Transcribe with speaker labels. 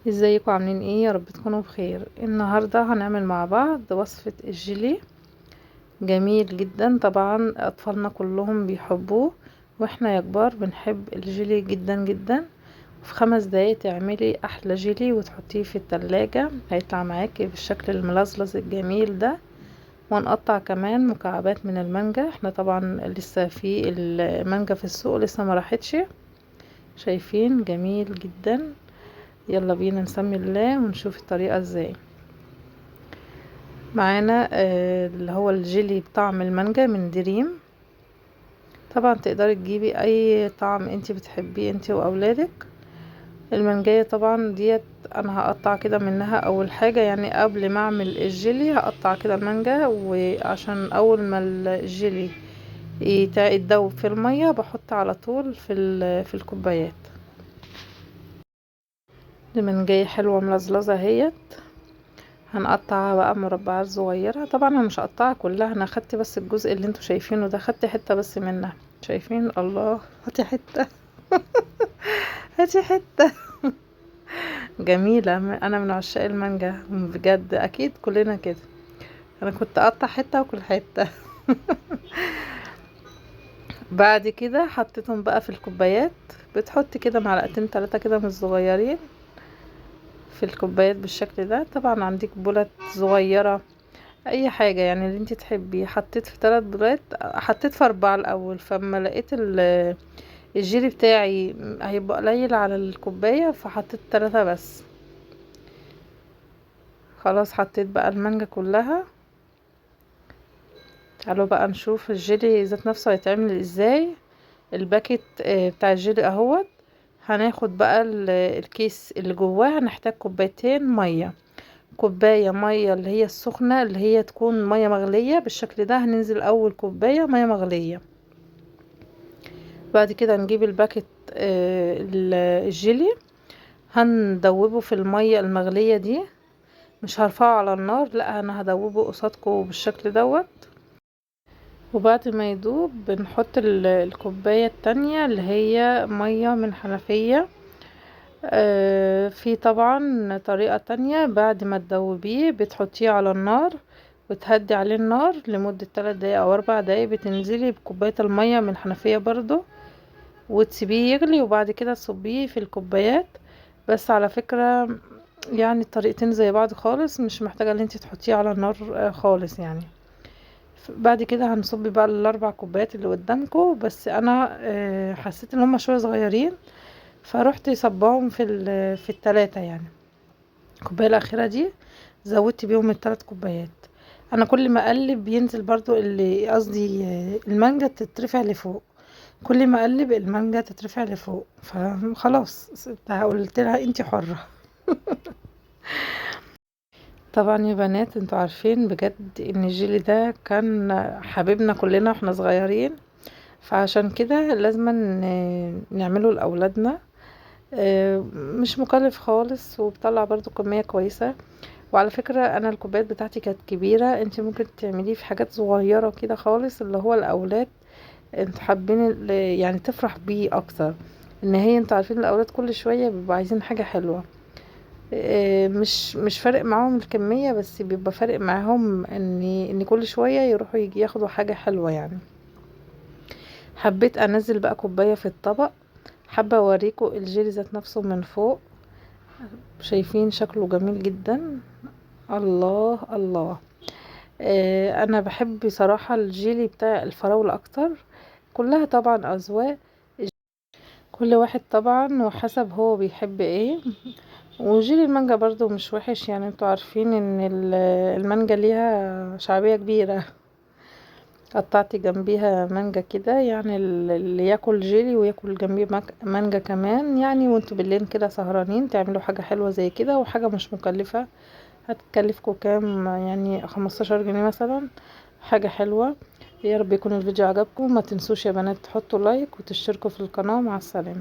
Speaker 1: ازيكم عاملين ايه؟ يا رب تكونوا بخير. النهارده هنعمل مع بعض وصفة الجيلي، جميل جدا. طبعا اطفالنا كلهم بيحبوه، واحنا يا كبار بنحب الجيلي جدا جدا. في 5 دقايق تعملي احلى جيلي وتحطيه في التلاجة، هيطلع معاكي بالشكل الملزلز الجميل ده. ونقطع كمان مكعبات من المانجا، احنا طبعا لسه في المانجا في السوق لسه ما راحتش. شايفين؟ جميل جدا. يلا بينا نسمي الله ونشوف الطريقة ازاي. معانا اللي هو الجيلي بطعم المانجا من دريم. طبعا تقدري تجيبي اي طعم انتي بتحبيه انتي واولادك. المانجاية طبعا ديت انا هقطع كده منها اول حاجة، يعني قبل ما اعمل الجيلي هقطع كده المانجا، وعشان اول ما الجيلي يتدوب في المية بحط على طول في الكوبايات. المانجاية حلوة ملزلزة اهيت. هنقطعها بقى مربعات صغيرة. طبعا انا مش هقطعها كلها، انا خدت بس الجزء اللي انتوا شايفينه ده، خدت حتة بس منها. شايفين؟ الله، هاتي حتة. هاتي حتة. جميلة. انا من عشاق المانجا بجد، اكيد كلنا كده. انا كنت اقطع حتة وكل حتة. بعد كده حطيتهم بقى في الكوبايات. بتحطي كده معلقتين 3 كده من الصغيرين في الكوبايات بالشكل ده. طبعا عندك بولات صغيرة، اي حاجة يعني اللي انت تحبيه. حطيت في 3 بولات، حطيت في 4 الاول، فما لقيت الجيلي بتاعي هيبقى قليل على الكوباية فحطيت 3 بس. خلاص حطيت بقى المانجا كلها. تعالوا بقى نشوف الجيلي ذات نفسه هيتعمل ازاي. الباكت بتاع الجيلي اهوت. هناخد بقى الكيس اللي جواه، هنحتاج كوبايتين مية. كوباية مية اللي هي السخنة، اللي هي تكون مية مغلية بالشكل ده. هننزل اول كوباية مية مغلية. بعد كده نجيب الباكت الجيلي، هندوبه في المية المغلية دي. مش هرفعه على النار، لا انا هدوبه قصادكم بالشكل دوت. وبعد ما يدوب بنحط الكوباية التانية اللي هي مية من حنفية. في طبعا طريقة تانية، بعد ما تدوبيه بتحطيه على النار وتهدي عليه النار لمدة 3 دقايق او 4 دقايق. بتنزلي بكوباية المية من الحنفية برضو وتسيبيه يغلي، وبعد كده تصبيه في الكوبايات. بس على فكرة يعني الطريقتين زي بعض خالص، مش محتاجة ان انت تحطيه على النار خالص يعني. بعد كده هنصب بقى ال4 كوبايات اللي قدامكم. بس انا حسيت ان هم شوية صغيرين، فروحت صباهم في ال3 يعني. الكوباية الاخيرة دي زودت بيهم ال3 كوبايات. انا كل ما اقلب بينزل برضو اللي قصدي المانجا تترفع لفوق. كل ما اقلب المانجا تترفع لفوق، فخلاص قلت لها انتي حرة. طبعا يا بنات انتوا عارفين بجد ان الجيلي ده كان حبيبنا كلنا واحنا صغيرين، فعشان كده لازم نعمله لاولادنا. مش مكلف خالص، وبطلع برضو كمية كويسة. وعلى فكرة انا الكوبايات بتاعتي كانت كبيرة، انتي ممكن تعمليه في حاجات صغيرة كده خالص، اللي هو الاولاد انتوا حابين يعني تفرح بيه اكتر. ان هي انتوا عارفين الاولاد كل شوية بيبقوا عايزين حاجة حلوة. مش فارق معاهم الكمية، بس بيبقى فارق معاهم ان كل شوية يروحوا يجي ياخدوا حاجة حلوة يعني. حبيت انزل بقى كوباية في الطبق. حابة اوريكم الجيلي ذات نفسه من فوق. شايفين شكله جميل جدا؟ الله الله. انا بحب بصراحة الجيلي بتاع الفراولة اكتر. كلها طبعا اذواق، كل واحد طبعا وحسب هو بيحب ايه. وجيلي المانجا برضو مش وحش، يعني انتوا عارفين ان المانجا ليها شعبية كبيرة. قطعت جنبيها مانجا كده، يعني اللي ياكل جيلي وياكل جنبيه مانجا كمان يعني. وانتوا بالليل كده سهرانين تعملوا حاجة حلوة زي كده، وحاجة مش مكلفة. هتكلفكم كام؟ يعني 15 جنيه مثلا. حاجة حلوة. يا رب يكون الفيديو عجبكم. ما تنسوش يا بنات تحطوا لايك وتشتركوا في القناة. مع السلامة.